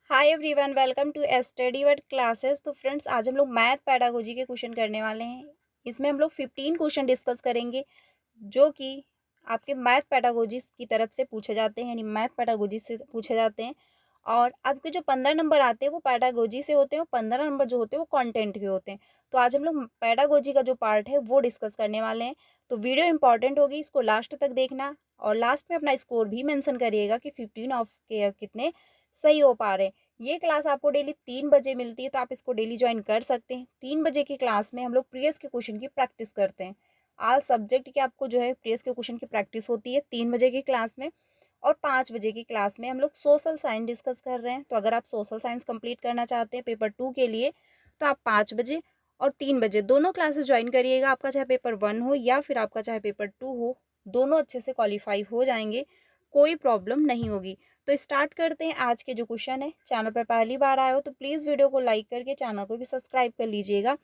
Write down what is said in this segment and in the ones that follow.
Hi everyone, welcome to study word classes. तो friends, आज हम लोग मैथ पैडागोजी के क्वेश्चन करने वाले हैं। इसमें हम लोग 15 क्वेश्चन डिस्कस करेंगे जो कि आपके मैथ पैडागोजी की तरफ से पूछे जाते हैं, यानी मैथ पैडागोजी से पूछे जाते हैं। और आपके जो 15 नंबर आते हैं वो पैडागोजी से होते हैं और 15 नंबर जो होते हैं वो कंटेंट के होते हैं। तो आज हम लोग पैडागोजी का जो पार्ट है वो डिस्कस करने वाले हैं। तो वीडियो इंपॉर्टेंट होगी, इसको लास्ट तक देखना और लास्ट में अपना स्कोर भी मेंशन करिएगा कि 15 ऑफ के कितने सही हो पा रहे हैं। ये क्लास आपको डेली 3 बजे मिलती है, तो आप इसको डेली ज्वाइन कर सकते हैं। 3 बजे की क्लास में हम लोग प्रीवियस के क्वेश्चन की प्रैक्टिस करते हैं। ऑल सब्जेक्ट के आपको जो है प्रीवियस के क्वेश्चन की प्रैक्टिस होती है 3 बजे की क्लास में। और 5 बजे की क्लास में हम लोग सोशल साइंस डिस्कस कर रहे हैं। तो अगर आप सोशल साइंस कंप्लीट करना चाहते हैं पेपर 2 के लिए, तो आप 5 बजे और 3 बजे दोनों क्लासेस ज्वाइन करिएगा। आपका चाहे पेपर 1 हो या फिर आपका चाहे पेपर 2 हो, दोनों अच्छे से क्वालिफाई हो जाएंगे, कोई प्रॉब्लम नहीं होगी। तो स्टार्ट करते हैं आज के जो क्वेश्चन है। चैनल पर पहली बार आए हो तो प्लीज़ वीडियो को लाइक करके चैनल को भी सब्सक्राइब कर लीजिएगा,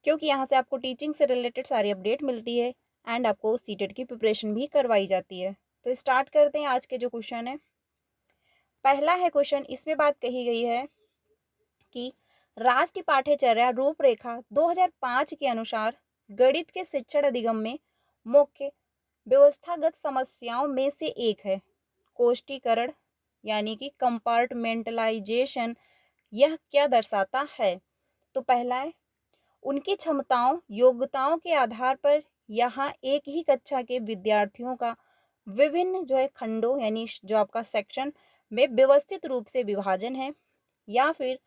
क्योंकि यहाँ से आपको टीचिंग से रिलेटेड सारी अपडेट मिलती है एंड आपको सीटेट की प्रिपरेशन भी करवाई जाती है। तो स्टार्ट करते हैं आज के जो क्वेश्चन है। पहला है क्वेश्चन, इसमें बात कही गई है कि राष्ट्रीय पाठ्यचर्या रूपरेखा 2005 के अनुसार गणित के शिक्षण अधिगम में मुख्य व्यवस्थागत समस्याओं में से एक है कोष्टीकरण, यानी कि कंपार्टमेंटलाइजेशन। यह क्या दर्शाता है? तो पहला है, उनकी क्षमताओं योग्यताओं के आधार पर यहाँ एक ही कक्षा के विद्यार्थियों का विभिन्न जो है खंडों, यानी जो आपका सेक्शन में व्यवस्थित रूप से विभाजन है। या फिर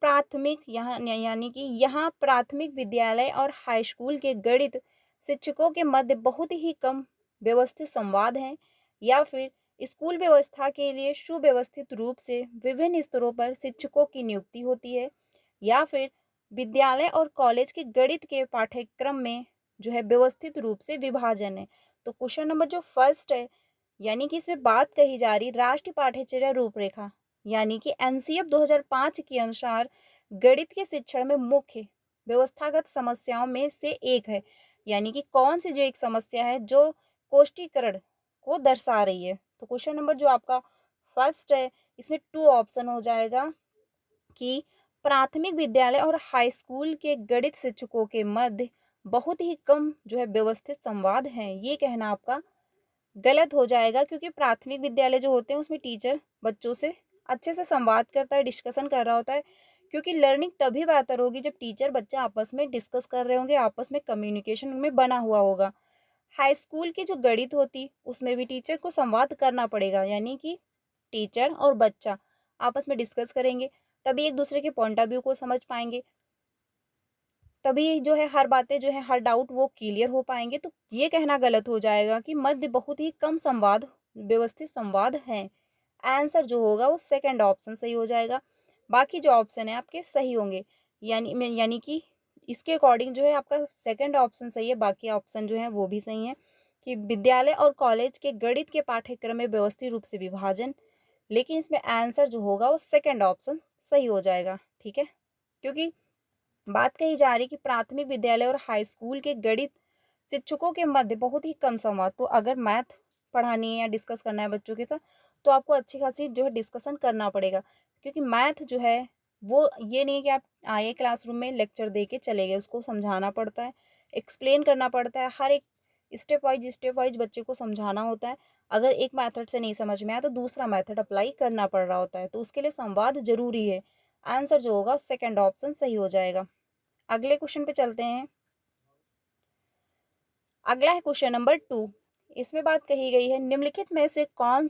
प्राथमिक, यहाँ यानी कि यहाँ प्राथमिक विद्यालय और हाई स्कूल के गणित शिक्षकों के मध्य बहुत ही कम व्यवस्थित संवाद हैं। या फिर स्कूल व्यवस्था के लिए सुव्यवस्थित रूप से विभिन्न स्तरों पर शिक्षकों की नियुक्ति होती है। या फिर विद्यालय और कॉलेज के गणित के पाठ्यक्रम में जो है व्यवस्थित रूप से विभाजन है। तो क्वेश्चन नंबर जो फर्स्ट है, यानी कि इसमें बात कही जा रही राष्ट्रीय पाठ्यचर्या रूपरेखा, यानी कि एनसीएफ 2005 के अनुसार गणित के शिक्षण में मुख्य व्यवस्थागत समस्याओं में से एक है। यानी कि कौन सी जो एक समस्या है जो कोष्टीकरण को दर्शा रही है। तो क्वेश्चन नंबर जो आपका फर्स्ट है, इसमें 2 ऑप्शन हो जाएगा कि प्राथमिक विद्यालय और हाई स्कूल के गणित शिक्षकों के मध्य बहुत ही कम जो है व्यवस्थित संवाद हैं। ये कहना आपका गलत हो जाएगा, क्योंकि प्राथमिक विद्यालय जो होते हैं उसमें टीचर बच्चों से अच्छे से संवाद करता है, डिस्कशन कर रहा होता है। क्योंकि लर्निंग तभी बेहतर होगी जब टीचर बच्चा आपस में डिस्कस कर रहे होंगे, आपस में कम्युनिकेशन उनमें बना हुआ होगा। हाई स्कूल की जो गणित होती उसमें भी टीचर को संवाद करना पड़ेगा, यानी कि टीचर और बच्चा आपस में डिस्कस करेंगे, तभी एक दूसरे के पॉइंट ऑफ व्यू को समझ पाएंगे, तभी जो है हर बातें जो है हर डाउट वो क्लियर हो पाएंगे। तो ये कहना गलत हो जाएगा कि मध्य बहुत ही कम संवाद व्यवस्थित संवाद है। आंसर जो होगा वो सेकंड ऑप्शन सही हो जाएगा। बाकी जो ऑप्शन है आपके सही होंगे, यानी कि इसके अकॉर्डिंग जो है आपका सेकंड ऑप्शन सही है, बाकी ऑप्शन जो है वो भी सही है कि विद्यालय और कॉलेज के गणित के पाठ्यक्रम में व्यवस्थित रूप से विभाजन। लेकिन इसमें आंसर जो होगा वो सेकंड ऑप्शन सही हो जाएगा। ठीक है, क्योंकि बात कही जा रही कि प्राथमिक विद्यालय और हाई स्कूल के गणित शिक्षकों के मध्य बहुत ही कम संवाद। तो अगर मैथ पढ़ानी है या डिस्कस करना है बच्चों के साथ, तो आपको अच्छी खासी जो है डिस्कशन करना पड़ेगा, क्योंकि मैथ जो है वो ये नहीं है कि आप आए क्लासरूम में लेक्चर दे के चले गए, उसको समझाना पड़ता है, एक्सप्लेन करना पड़ता है, हर एक स्टेप वाइज बच्चे को समझाना होता है। अगर एक मेथड से नहीं समझ में आया तो दूसरा मेथड अप्लाई करना पड़ रहा होता है, तो उसके लिए संवाद जरूरी है। आंसर जो होगा सेकंड ऑप्शन सही हो जाएगा। अगले क्वेश्चन पे चलते हैं। अगला है क्वेश्चन नंबर 2। इसमें बात कही गई है, निम्नलिखित में से कौन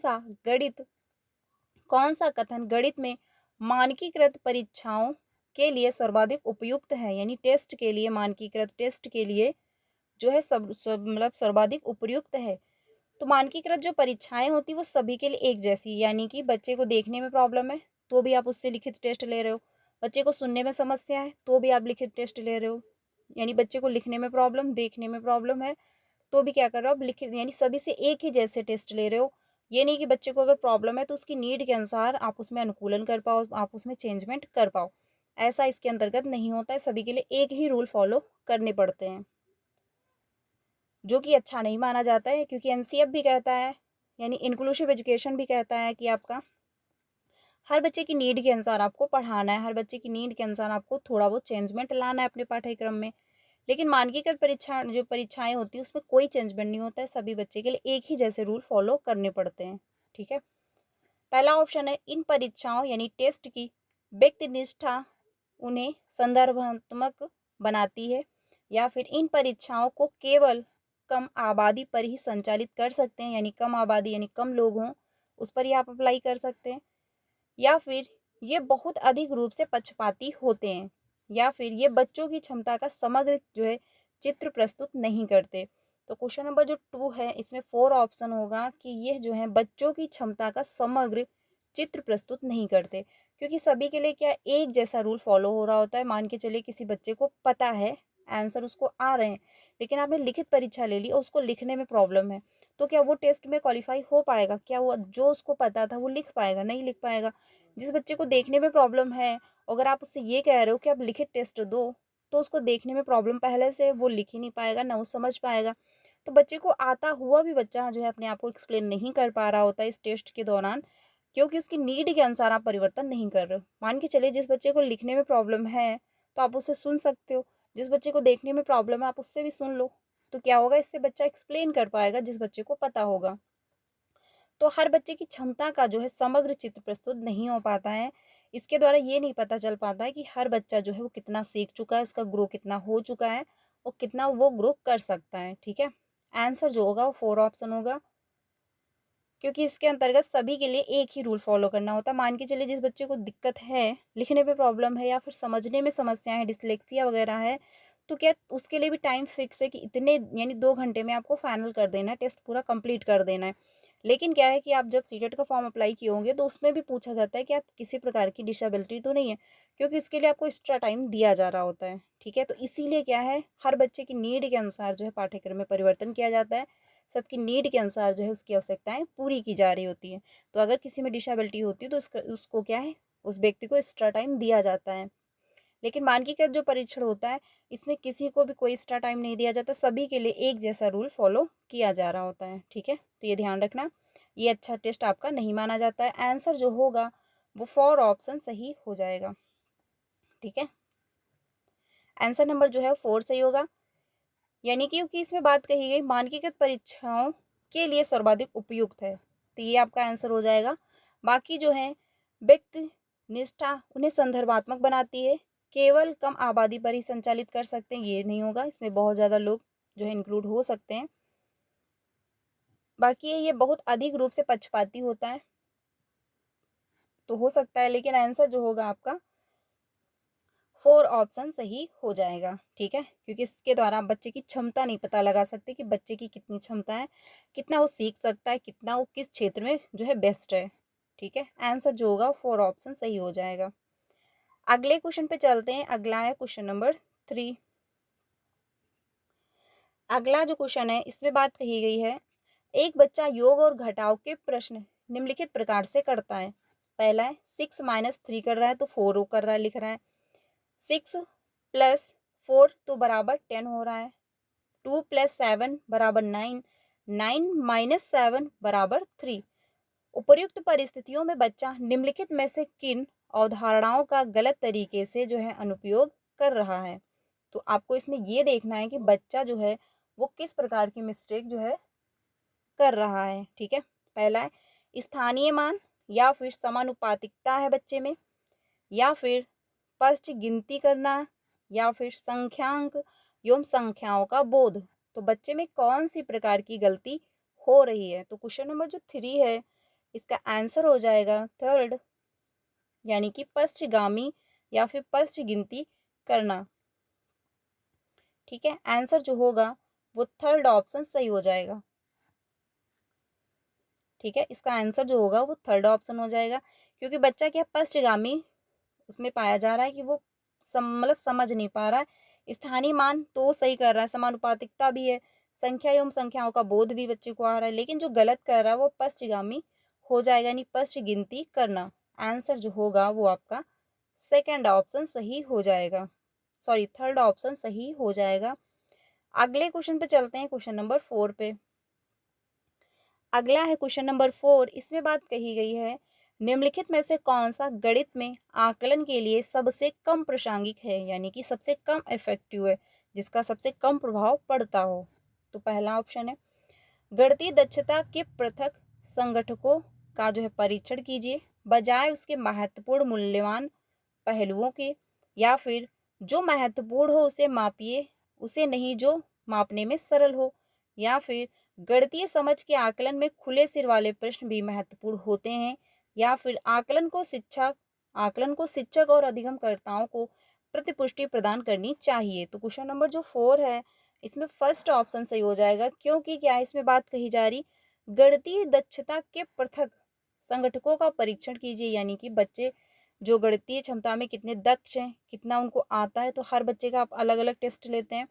सा कथन गणित में मानकीकृत परीक्षाओं के लिए सर्वाधिक उपयुक्त है, यानी टेस्ट के लिए, मानकीकृत टेस्ट के लिए जो है मतलब सर्वाधिक उपयुक्त है। तो मानकीकृत जो परीक्षाएं होती वो सभी के लिए एक जैसी, यानी कि बच्चे को देखने में प्रॉब्लम है तो भी आप उससे लिखित टेस्ट ले रहे हो, बच्चे को सुनने में समस्या है तो भी आप लिखित टेस्ट ले रहे हो, यानी बच्चे को लिखने में प्रॉब्लम, देखने में प्रॉब्लम है तो भी क्या कर रहे हो आप लिखित, यानी सभी से एक ही जैसे टेस्ट ले रहे हो। ये नहीं कि बच्चे को अगर प्रॉब्लम है तो उसकी नीड के अनुसार आप उसमें अनुकूलन कर पाओ, आप उसमें चेंजमेंट कर पाओ, ऐसा इसके अंतर्गत नहीं होता है। सभी के लिए एक ही रूल फॉलो करने पड़ते हैं, जो कि अच्छा नहीं माना जाता है, क्योंकि एनसीएफ भी कहता है, यानी इंक्लूसिव एजुकेशन भी कहता है कि आपका हर बच्चे की नीड के अनुसार आपको पढ़ाना है, हर बच्चे की नीड के अनुसार आपको थोड़ा बहुत चेंजमेंट लाना है अपने पाठ्यक्रम में। लेकिन मानकीकृत परीक्षाएँ होती हैं उसमें कोई चेंजमेंट नहीं होता है, सभी बच्चे के लिए एक ही जैसे रूल फॉलो करने पड़ते हैं, ठीक है? पहला ऑप्शन है इन परीक्षाओं यानी टेस्ट की व्यक्तिनिष्ठा उन्हें संदर्भात्मक बनाती है, या फिर इन परीक्षाओं को केवल कम आबादी पर ही संचालित कर सकते हैं, यानी कम आबादी यानी कम लोग हों उस पर ही आप अप्लाई कर सकते हैं, या फिर ये बहुत अधिक रूप से पक्षपाती होते हैं, या फिर ये बच्चों की क्षमता का समग्र जो है चित्र प्रस्तुत नहीं करते। तो क्वेश्चन नंबर जो 2 है इसमें 4 ऑप्शन होगा कि ये जो है बच्चों की क्षमता का समग्र चित्र प्रस्तुत नहीं करते, क्योंकि सभी के लिए क्या एक जैसा रूल फॉलो हो रहा होता है। मान के चलिए किसी बच्चे को पता है, आंसर उसको आ रहे हैं, लेकिन आपने लिखित परीक्षा ले ली और उसको लिखने में प्रॉब्लम है, तो क्या वो टेस्ट में क्वालिफाई हो पाएगा? क्या वो जो उसको पता था वो लिख पाएगा? नहीं लिख पाएगा। जिस बच्चे को देखने में प्रॉब्लम है, अगर आप उससे ये कह रहे हो कि आप लिखित टेस्ट दो, तो उसको देखने में प्रॉब्लम पहले से, वो लिख ही नहीं पाएगा, ना वो समझ पाएगा। तो बच्चे को आता हुआ भी बच्चा जो है अपने आप को एक्सप्लेन नहीं कर पा रहा होता है इस टेस्ट के दौरान, क्योंकि उसकी नीड के अनुसार आप परिवर्तन नहीं कर रहे हो। मान के चलिए जिस बच्चे को लिखने में प्रॉब्लम है, तो आप उससे सुन सकते हो। जिस बच्चे को देखने में प्रॉब्लम है, आप उससे भी सुन लो। तो क्या होगा, इससे बच्चा एक्सप्लेन कर पाएगा जिस बच्चे को पता होगा। तो हर बच्चे की क्षमता का जो है समग्र चित्र प्रस्तुत नहीं हो पाता है। इसके द्वारा ये नहीं पता चल पाता है कि हर बच्चा जो है वो कितना सीख चुका है, उसका ग्रो कितना हो चुका है और कितना वो ग्रो कर सकता है, ठीक है? आंसर जो होगा वो 4 ऑप्शन होगा, क्योंकि इसके अंतर्गत सभी के लिए एक ही रूल फॉलो करना होता है। मान के चलिए जिस बच्चे को दिक्कत है, लिखने में प्रॉब्लम है या फिर समझने में समस्या है, डिसलेक्सिया वगैरह है, तो क्या उसके लिए भी टाइम फिक्स है कि इतने यानी 2 घंटे में आपको फाइनल कर देना है, टेस्ट पूरा कंप्लीट कर देना है। लेकिन क्या है कि आप जब सीटेट का फॉर्म अप्लाई किए होंगे तो उसमें भी पूछा जाता है कि आप किसी प्रकार की डिसेबिलिटी तो नहीं है, क्योंकि इसके लिए आपको एक्स्ट्रा टाइम दिया जा रहा होता है, ठीक है? तो इसीलिए क्या है, हर बच्चे की नीड के अनुसार जो है पाठ्यक्रम में परिवर्तन किया जाता है। सबकी नीड के अनुसार जो है उसकी आवश्यकताएं पूरी की जा रही होती है। तो अगर किसी में डिसेबिलिटी होती है तो उसको क्या है, उस व्यक्ति को एक्स्ट्रा टाइम दिया जाता है। लेकिन मानकीकृत जो परीक्षण होता है, इसमें किसी को भी कोई एक्स्ट्रा टाइम नहीं दिया जाता, सभी के लिए एक जैसा रूल फॉलो किया जा रहा होता है, ठीक है? तो ये ध्यान रखना, ये अच्छा टेस्ट आपका नहीं माना जाता है। आंसर जो होगा वो 4 ऑप्शन सही हो जाएगा, ठीक है? आंसर नंबर जो है 4 सही होगा, यानी कि क्योंकि इसमें बात कही गई मानकीकृत परीक्षाओं के लिए सर्वाधिक उपयुक्त है, तो ये आपका आंसर हो जाएगा। बाकी जो है व्यक्ति निष्ठा उन्हें संदर्भात्मक बनाती है, केवल कम आबादी पर ही संचालित कर सकते हैं, ये नहीं होगा, इसमें बहुत ज़्यादा लोग जो है इंक्लूड हो सकते हैं। बाकी ये बहुत अधिक रूप से पक्षपाती होता है, तो हो सकता है, लेकिन आंसर जो होगा आपका 4 ऑप्शन सही हो जाएगा, ठीक है? क्योंकि इसके द्वारा आप बच्चे की क्षमता नहीं पता लगा सकते कि बच्चे की कितनी क्षमता है, कितना वो सीख सकता है, कितना वो किस क्षेत्र में जो है बेस्ट है, ठीक है? आंसर जो होगा 4 ऑप्शन सही हो जाएगा। अगले क्वेश्चन पे चलते हैं। अगला है क्वेश्चन नंबर 3। अगला जो क्वेश्चन है इसमें बात कही गई है, एक बच्चा योग और घटाव के प्रश्न निम्नलिखित प्रकार से करता है। पहला है 6 माइनस 3 कर रहा है तो 4 कर रहा है, लिख रहा है। 6 प्लस 4 तो बराबर 10 हो रहा है। 2 प्लस 7 बराबर 9, 9 माइनस 7 बराबर 3। उपर्युक्त परिस्थितियों में बच्चा निम्नलिखित में से किन अवधारणाओं का गलत तरीके से जो है अनुपयोग कर रहा है? तो आपको इसमें ये देखना है कि बच्चा जो है वो किस प्रकार की मिस्टेक जो है कर रहा है, ठीक है? पहला है स्थानीय मान, या फिर समानुपातिकता है बच्चे में, या फिर स्पष्ट गिनती करना, या फिर संख्यांक एवं संख्याओं का बोध। तो बच्चे में कौन सी प्रकार की गलती हो रही है? तो क्वेश्चन नंबर जो 3 है इसका आंसर हो जाएगा थर्ड, यानी कि पश्चगामी या फिर पश्च गिनती करना, ठीक है? आंसर जो होगा वो थर्ड ऑप्शन सही हो जाएगा, ठीक है? इसका आंसर जो होगा वो थर्ड ऑप्शन हो जाएगा, क्योंकि बच्चा क्या पश्चगामी उसमें पाया जा रहा है कि वो मतलब समझ नहीं पा रहा है। स्थानीय मान तो सही कर रहा है, समानुपातिकता भी है, संख्या एवं संख्याओं का बोध भी बच्चे को आ रहा है, लेकिन जो गलत कर रहा है वो पश्चगामी हो जाएगा, यानी पश्च गिनती करना। आंसर जो होगा वो आपका सेकंड ऑप्शन सही हो जाएगा, सॉरी थर्ड ऑप्शन सही हो जाएगा। अगले क्वेश्चन पे चलते हैं, क्वेश्चन नंबर 4 पे। अगला है क्वेश्चन नंबर 4। इसमें बात कही गई है निम्नलिखित में से कौन सा गणित में आकलन के लिए सबसे कम प्रासंगिक है, यानी कि सबसे कम इफेक्टिव है, जिसका सबसे कम प्रभाव पड़ता हो। तो पहला ऑप्शन है गणितीय दक्षता के पृथक संगठकों का जो है परीक्षण कीजिए बजाय उसके महत्वपूर्ण मूल्यवान पहलुओं के, या फिर जो महत्वपूर्ण हो उसे मापिए, उसे नहीं जो मापने में सरल हो, या फिर गणितीय समझ के आकलन में खुले सिर वाले प्रश्न भी महत्वपूर्ण होते हैं, या फिर आकलन को शिक्षक और अधिगमकर्ताओं को प्रतिपुष्टि प्रदान करनी चाहिए। तो क्वेश्चन नंबर जो 4 है इसमें फर्स्ट ऑप्शन सही हो जाएगा, क्योंकि क्या है इसमें बात कही जा रही गणितीय दक्षता के पृथक संगठकों का परीक्षण कीजिए, यानी कि बच्चे जो गणितीय क्षमता में कितने दक्ष हैं, कितना उनको आता है, तो हर बच्चे का आप अलग अलग टेस्ट लेते हैं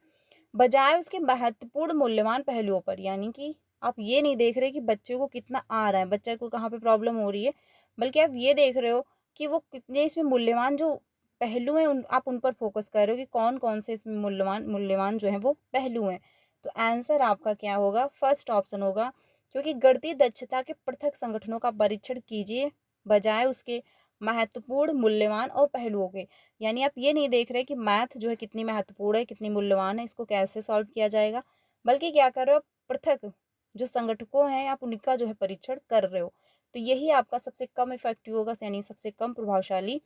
बजाय उसके महत्वपूर्ण मूल्यवान पहलुओं पर। यानी कि आप ये नहीं देख रहे कि बच्चे को कितना आ रहा है, बच्चे को कहाँ पे प्रॉब्लम हो रही है, बल्कि आप ये देख रहे हो कि वो कितने इसमें मूल्यवान जो पहलू हैं आप उन पर फोकस कर रहे हो कि कौन कौन से इसमें मूल्यवान मूल्यवान जो है वो पहलू हैं। तो आंसर आपका क्या होगा, फर्स्ट ऑप्शन होगा, क्योंकि गणितीय दक्षता के पृथक संगठनों का परीक्षण कीजिए बजाय उसके महत्वपूर्ण मूल्यवान और पहलुओं के। यानी आप ये नहीं देख रहे कि मैथ जो है कितनी महत्वपूर्ण है, कितनी मूल्यवान है, इसको कैसे सॉल्व किया जाएगा, बल्कि क्या कर रहे हो, पृथक जो संगठकों हैं आप उनका जो है परीक्षण कर रहे हो। तो यही आपका सबसे कम इफेक्टिव होगा, यानी सबसे कम प्रभावशाली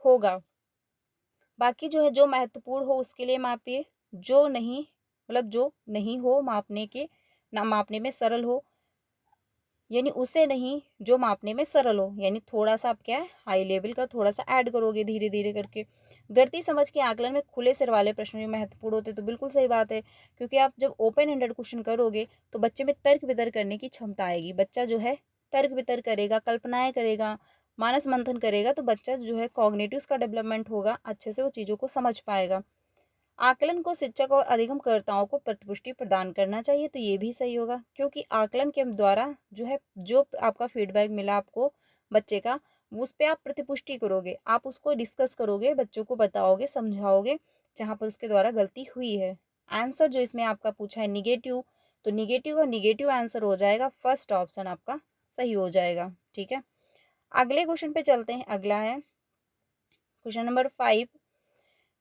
होगा। बाकी जो है जो महत्वपूर्ण हो उसके लिए मापिए, जो नहीं मतलब जो नहीं हो मापने के, ना मापने में सरल हो, यानी उसे नहीं जो मापने में सरल हो, यानी थोड़ा सा आप क्या है हाई लेवल का थोड़ा सा ऐड करोगे धीरे धीरे करके। गणितीय समझ के आकलन में खुले सिर वाले प्रश्न भी महत्वपूर्ण होते, तो बिल्कुल सही बात है, क्योंकि आप जब ओपन एंडेड क्वेश्चन करोगे तो बच्चे में तर्क वितर्क करने की क्षमता आएगी। बच्चा जो है तर्क वितर्क करेगा, कल्पनाएं करेगा, मानस मंथन करेगा, तो बच्चा जो है कॉग्निटिव का डेवलपमेंट होगा, अच्छे से वो चीज़ों को समझ पाएगा। आकलन को शिक्षक और अधिगमकर्ताओं को प्रतिपुष्टि प्रदान करना चाहिए, तो ये भी सही होगा, क्योंकि आकलन के द्वारा जो है जो आपका फीडबैक मिला आपको बच्चे का, उस पर आप प्रतिपुष्टि करोगे, आप उसको डिस्कस करोगे, बच्चों को बताओगे, समझाओगे जहाँ पर उसके द्वारा गलती हुई है। आंसर जो इसमें आपका पूछा है निगेटिव, तो निगेटिव का निगेटिव आंसर हो जाएगा, फर्स्ट ऑप्शन आपका सही हो जाएगा। ठीक है, अगले क्वेश्चन पे चलते हैं। अगला है क्वेश्चन नंबर 5।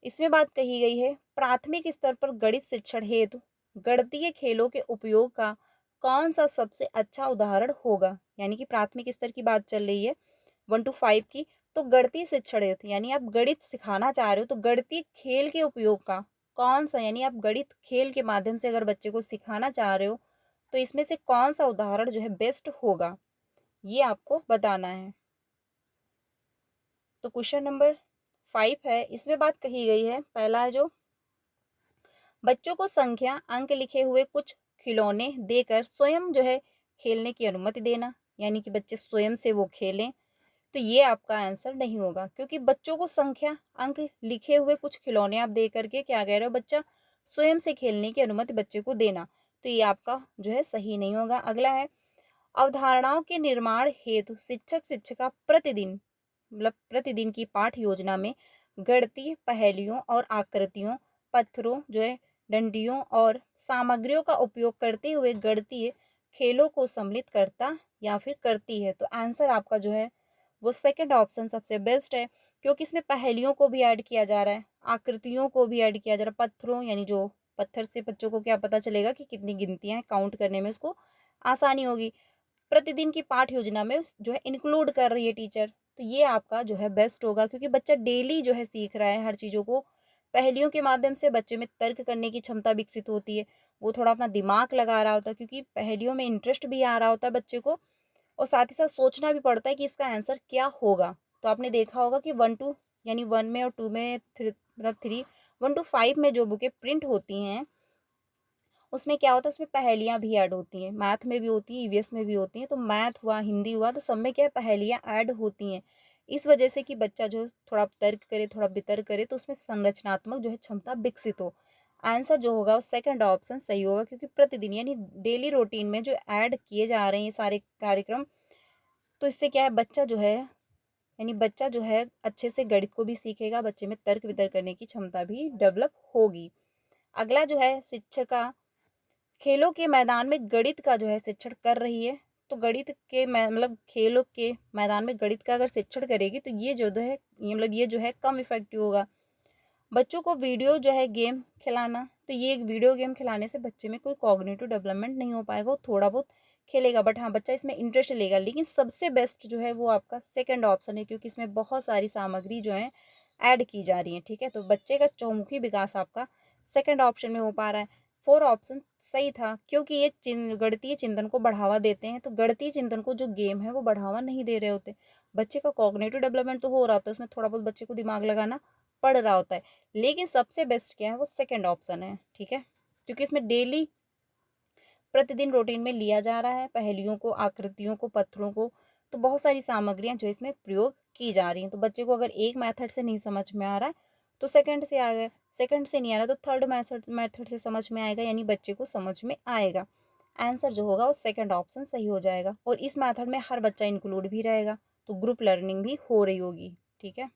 इसमें बात कही गई है प्राथमिक स्तर पर गणित शिक्षण हेतु गणितीय खेलों के उपयोग का कौन सा सबसे अच्छा उदाहरण होगा। यानी कि प्राथमिक स्तर की बात चल रही है 1 to 5 की, तो गणितीय शिक्षण हेतु यानी आप गणित सिखाना चाह रहे हो, तो गणितीय खेल के उपयोग का कौन सा, यानी आप गणित खेल के माध्यम से अगर बच्चे को सिखाना चाह रहे हो तो इसमें से कौन सा उदाहरण जो है बेस्ट होगा, ये आपको बताना है। तो क्वेश्चन नंबर 5 है, इसमें बात कही गई है, पहला है जो बच्चों को संख्या अंक लिखे हुए कुछ खिलौने देकर स्वयं जो है खेलने की अनुमति देना, यानी कि बच्चे स्वयं से वो खेलें, तो ये आपका आंसर नहीं होगा, क्योंकि बच्चों को संख्या अंक लिखे हुए कुछ खिलौने आप दे करके क्या कह रहे हो, बच्चा स्वयं से खेलने की अनुमति बच्चे को देना, तो ये आपका जो है सही नहीं होगा। अगला है अवधारणाओं के निर्माण हेतु शिक्षक शिक्षिका प्रतिदिन मतलब प्रतिदिन की पाठ योजना में गणितीय पहेलियों और आकृतियों, पत्थरों जो है डंडियों और सामग्रियों का उपयोग करते हुए गणितीय खेलों को सम्मिलित करता या फिर करती है। तो आंसर आपका जो है वो सेकंड ऑप्शन सबसे बेस्ट है, क्योंकि इसमें पहेलियों को भी ऐड किया जा रहा है, आकृतियों को भी ऐड किया जा रहा है, पत्थरों यानी जो पत्थर से बच्चों को क्या पता चलेगा कि कितनी गिनतियां हैं, काउंट करने में उसको आसानी होगी, प्रतिदिन की पाठ योजना में जो है इंक्लूड कर रही है टीचर, तो ये आपका जो है बेस्ट होगा, क्योंकि बच्चा डेली जो है सीख रहा है हर चीज़ों को। पहेलियों के माध्यम से बच्चे में तर्क करने की क्षमता विकसित होती है, वो थोड़ा अपना दिमाग लगा रहा होता है, क्योंकि पहेलियों में इंटरेस्ट भी आ रहा होता है बच्चे को, और साथ ही साथ सोचना भी पड़ता है कि इसका आंसर क्या होगा। तो आपने देखा होगा कि 1 to यानी 1 में और 2 में मतलब 1 to 5 में जो बुकें प्रिंट होती हैं उसमें क्या होता है, उसमें पहेलियाँ भी ऐड होती हैं, मैथ में भी होती हैं, ईवीएस में भी होती हैं, तो मैथ हुआ, हिंदी हुआ, तो सब में क्या है पहेलियाँ ऐड होती हैं। इस वजह से कि बच्चा जो है थोड़ा तर्क करे, थोड़ा वितर्क करे, तो उसमें संरचनात्मक जो है क्षमता विकसित हो। आंसर जो होगा वो सेकंड ऑप्शन सही होगा, क्योंकि प्रतिदिन यानी डेली रूटीन में जो ऐड किए जा रहे हैं ये सारे कार्यक्रम, तो इससे क्या है बच्चा जो है यानी बच्चा जो है अच्छे से गणित को भी सीखेगा, बच्चे में तर्क वितर्क करने की क्षमता भी डेवलप होगी। अगला जो है शिक्षिका खेलों के मैदान में गणित का जो है शिक्षण कर रही है, तो गणित के मतलब खेलों के मैदान में गणित का अगर शिक्षण करेगी तो ये जो है ये जो है कम इफेक्टिव होगा। बच्चों को वीडियो जो है गेम खिलाना, तो ये एक वीडियो गेम खिलाने से बच्चे में कोई कॉग्निटिव डेवलपमेंट नहीं हो पाएगा, वो थोड़ा बहुत खेलेगा बट हाँ बच्चा इसमें इंटरेस्ट लेगा। लेकिन सबसे बेस्ट जो है वो आपका सेकंड ऑप्शन है, क्योंकि इसमें बहुत सारी सामग्री जो है ऐड की जा रही है। ठीक है, तो बच्चे का चौमुखी विकास आपका सेकंड ऑप्शन में हो पा रहा है। फोर ऑप्शन सही था, क्योंकि ये गणितीय चिंतन को बढ़ावा देते हैं। तो गणितीय चिंतन को जो गेम है वो बढ़ावा नहीं दे रहे होते। बच्चे का कॉग्निटिव डेवलपमेंट तो हो रहा होता है, उसमें थोड़ा बहुत बच्चे को दिमाग लगाना पड़ रहा होता है, लेकिन सबसे बेस्ट क्या है वो सेकंड ऑप्शन है। ठीक है, क्योंकि इसमें डेली प्रतिदिन रूटीन में लिया जा रहा है पहेलियों को, आकृतियों को, पत्थरों को, तो बहुत सारी सामग्रियां जो इसमें प्रयोग की जा रही हैं। तो बच्चे को अगर एक मेथड से नहीं समझ में आ रहा है तो सेकंड से आ गए, सेकंड से नहीं आ रहा तो थर्ड मेथड से समझ में आएगा, यानी बच्चे को समझ में आएगा। आंसर जो होगा वो सेकंड ऑप्शन सही हो जाएगा। और इस मेथड में हर बच्चा इंक्लूड भी रहेगा, तो ग्रुप लर्निंग भी हो रही होगी। ठीक है,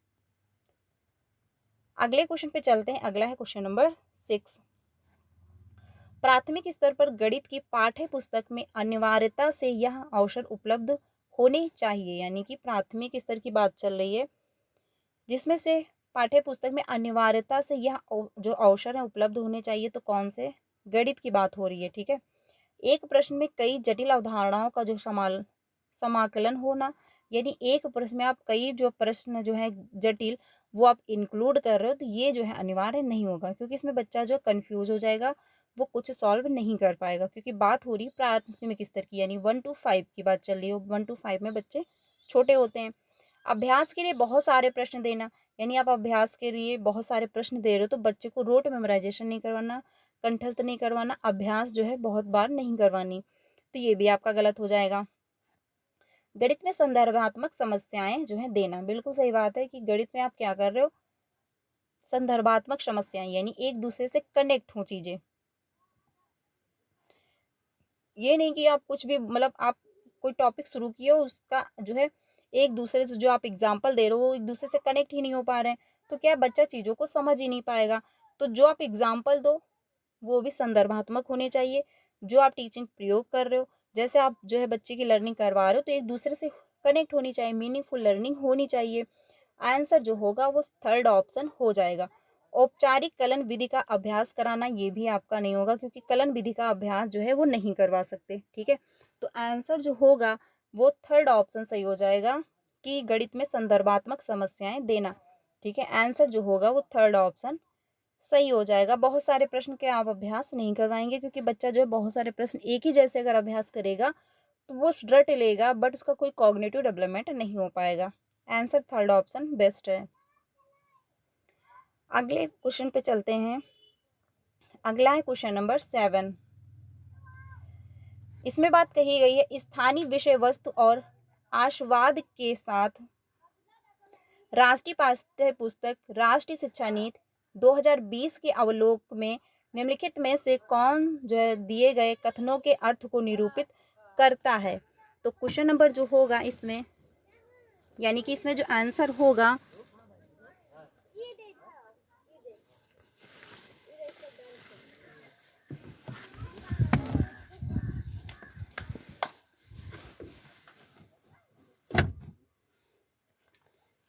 अगले क्वेश्चन पे चलते हैं। अगला है क्वेश्चन नंबर 6। प्राथमिक स्तर पर गणित की पाठ्य पुस्तक में अनिवार्यता से यह अवसर उपलब्ध होने चाहिए, यानी कि प्राथमिक स्तर की बात चल रही है जिसमें से पाठ्य पुस्तक में अनिवार्यता से यह जो अवसर है उपलब्ध होने चाहिए, तो कौन से गणित की बात हो रही है। ठीक है, एक प्रश्न में कई जटिल अवधारणाओं का जो समाकलन होना, यानी एक प्रश्न में आप कई जो प्रश्न जो है जटिल वो आप इंक्लूड कर रहे हो, तो ये जो है अनिवार्य नहीं होगा, क्योंकि इसमें बच्चा जो कंफ्यूज हो जाएगा, वो कुछ सॉल्व नहीं कर पाएगा। क्योंकि बात हो रही प्राथमिक स्तर की, यानी 1 to 5 की बात चल रही है। 1 to 5 में बच्चे छोटे होते हैं। अभ्यास के लिए बहुत सारे प्रश्न देना, यानी आप अभ्यास के लिए बहुत सारे प्रश्न दे रहे हो, तो बच्चे को रोट मेमोराइजेशन नहीं करवाना, कंठस्थ नहीं करवाना, अभ्यास जो है बहुत बार नहीं करवानी, तो ये भी आपका गलत हो जाएगा। गणित में संदर्भात्मक समस्याएं जो है देना, बिल्कुल सही बात है कि गणित में आप क्या कर रहे हो, संदर्भात्मक समस्याएं, यानी एक दूसरे से कनेक्ट हो चीजें। ये नहीं कि आप कुछ भी मतलब आप कोई टॉपिक शुरू किए हो, उसका जो है एक दूसरे से जो आप एग्जाम्पल दे रहे हो वो एक दूसरे से कनेक्ट ही नहीं हो पा रहे हैं, तो क्या बच्चा चीज़ों को समझ ही नहीं पाएगा। तो जो आप एग्जाम्पल दो वो भी संदर्भात्मक होने चाहिए। जो आप टीचिंग प्रयोग कर रहे हो, जैसे आप जो है बच्चे की लर्निंग करवा रहे हो, तो एक दूसरे से कनेक्ट होनी चाहिए, मीनिंगफुल लर्निंग होनी चाहिए। आंसर जो होगा वो थर्ड ऑप्शन हो जाएगा। औपचारिक कलन विधि का अभ्यास कराना, ये भी आपका नहीं होगा, क्योंकि कलन विधि का अभ्यास जो है वो नहीं करवा सकते। ठीक है, तो आंसर जो होगा वो थर्ड ऑप्शन सही हो जाएगा कि गणित में संदर्भात्मक समस्याएं देना। ठीक है, आंसर जो होगा वो थर्ड ऑप्शन सही हो जाएगा। बहुत सारे प्रश्न के आप अभ्यास नहीं करवाएंगे, क्योंकि बच्चा जो है बहुत सारे प्रश्न एक ही जैसे अगर अभ्यास करेगा तो वो रट लेगा, बट उसका कोई कॉग्निटिव डेवलपमेंट नहीं हो पाएगा। आंसर थर्ड ऑप्शन बेस्ट है। अगले क्वेश्चन पे चलते हैं। अगला है क्वेश्चन नंबर 7। इसमें बात कही गई है स्थानीय विषय वस्तु और आशावाद के साथ राष्ट्रीय पाठ्य पुस्तक राष्ट्रीय शिक्षा नीति 2020 के अवलोक में निम्नलिखित में से कौन जो है दिए गए कथनों के अर्थ को निरूपित करता है। तो क्वेश्चन नंबर जो होगा इसमें, यानी कि इसमें जो आंसर होगा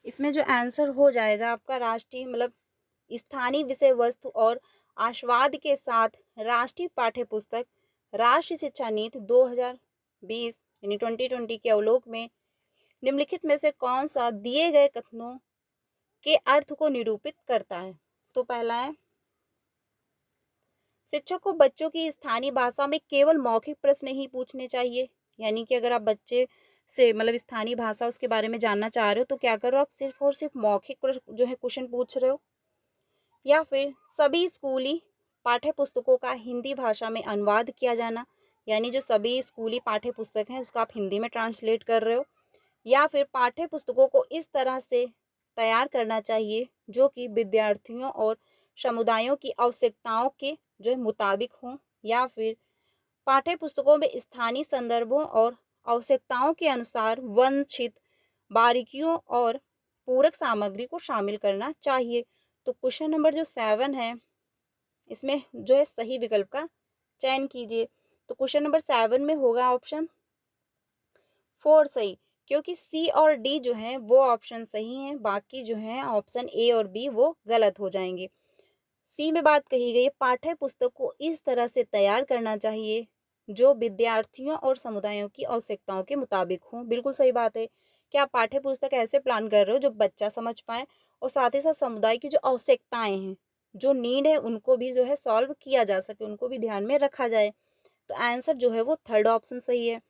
इसमें जो आंसर हो जाएगा आपका राष्ट्रीय मतलब स्थानीय विषय वस्तु और आशावाद के साथ राष्ट्रीय पाठ्य पुस्तक राष्ट्रीय शिक्षा नीति 2020 यानी 2020 के अवलोक में निम्नलिखित में से कौन सा दिए गए कथनों के अर्थ को निरूपित करता है। तो पहला है शिक्षक को बच्चों की स्थानीय भाषा में केवल मौखिक प्रश्न ही पूछने चाहिए, यानी कि अगर आप बच्चे से मतलब स्थानीय भाषा उसके बारे में जानना चाह रहे हो तो क्या करो, आप सिर्फ और सिर्फ मौखिक जो है क्वेश्चन पूछ रहे हो। या फिर सभी स्कूली पाठ्य पुस्तकों का हिंदी भाषा में अनुवाद किया जाना, यानी जो सभी स्कूली पाठ्य पुस्तक हैं उसका आप हिंदी में ट्रांसलेट कर रहे हो। या फिर पाठ्य पुस्तकों को इस तरह से तैयार करना चाहिए जो कि विद्यार्थियों और समुदायों की आवश्यकताओं के जो है मुताबिक हों। या फिर पाठ्य पुस्तकों में स्थानीय संदर्भों और आवश्यकताओं के अनुसार वंचित बारीकियों और पूरक सामग्री को शामिल करना चाहिए। तो क्वेश्चन नंबर जो 7 है इसमें जो है सही विकल्प का चयन कीजिए। तो क्वेश्चन नंबर 7 में होगा ऑप्शन 4 सही, क्योंकि सी और डी जो हैं वो ऑप्शन सही हैं, बाकी जो हैं ऑप्शन ए और बी वो गलत हो जाएंगे। सी में बात कही गई है, पाठ्य पुस्तक को इस तरह से तैयार करना चाहिए जो विद्यार्थियों और समुदायों की आवश्यकताओं के मुताबिक हो। बिल्कुल सही बात है कि आप पाठ्य पुस्तक ऐसे प्लान कर रहे हो जो बच्चा समझ पाए और साथ ही साथ समुदाय की जो आवश्यकताएं हैं, जो नीड है, उनको भी जो है सॉल्व किया जा सके, उनको भी ध्यान में रखा जाए। तो आंसर जो है वो थर्ड ऑप्शन सही है।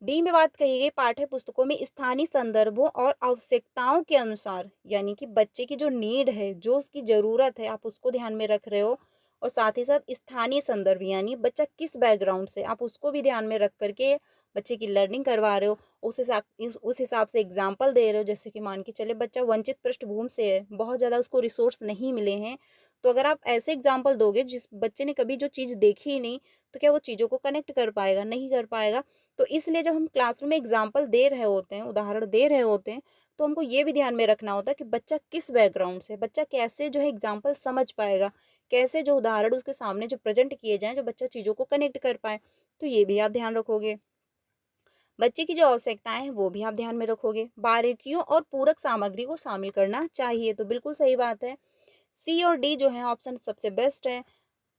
डी में बात कही गई, पाठ्य पुस्तकों में स्थानीय संदर्भों और आवश्यकताओं के अनुसार, यानी कि बच्चे की जो नीड है, जो उसकी ज़रूरत है, आप उसको ध्यान में रख रहे हो। और साथ ही साथ स्थानीय संदर्भ, यानी बच्चा किस बैकग्राउंड से, आप उसको भी ध्यान में रख करके बच्चे की लर्निंग करवा रहे हो। उस हिसाब से एग्जाम्पल दे रहे हो। जैसे कि मान के चले बच्चा वंचित पृष्ठभूमि से है, बहुत ज़्यादा उसको रिसोर्स नहीं मिले हैं, तो अगर आप ऐसे एग्जाम्पल दोगे जिस बच्चे ने कभी जो चीज़ देखी ही नहीं, तो क्या वो चीज़ों को कनेक्ट कर पाएगा? नहीं कर पाएगा। तो इसलिए जब हम क्लासरूम में एग्जाम्पल दे रहे होते हैं, उदाहरण दे रहे होते हैं, तो हमको ये भी ध्यान में रखना होता है कि बच्चा किस बैकग्राउंड से, बच्चा कैसे जो है एग्जाम्पल समझ पाएगा, कैसे जो उदाहरण उसके सामने जो प्रेजेंट किए जाएँ, जो बच्चा चीज़ों को कनेक्ट कर पाए। तो ये भी आप ध्यान रखोगे। बच्चे की जो आवश्यकताएं हैं वो भी आप ध्यान में रखोगे। बारीकियों और पूरक सामग्री को शामिल करना चाहिए, तो बिल्कुल सही बात है। सी और डी जो है ऑप्शन सबसे बेस्ट है।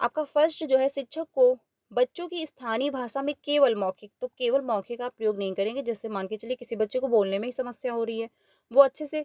आपका फर्स्ट जो है, शिक्षक को बच्चों की स्थानीय भाषा में केवल मौखिक, तो केवल मौखिक आप प्रयोग नहीं करेंगे। जैसे मान के चलिए किसी बच्चे को बोलने में ही समस्या हो रही है, वो अच्छे से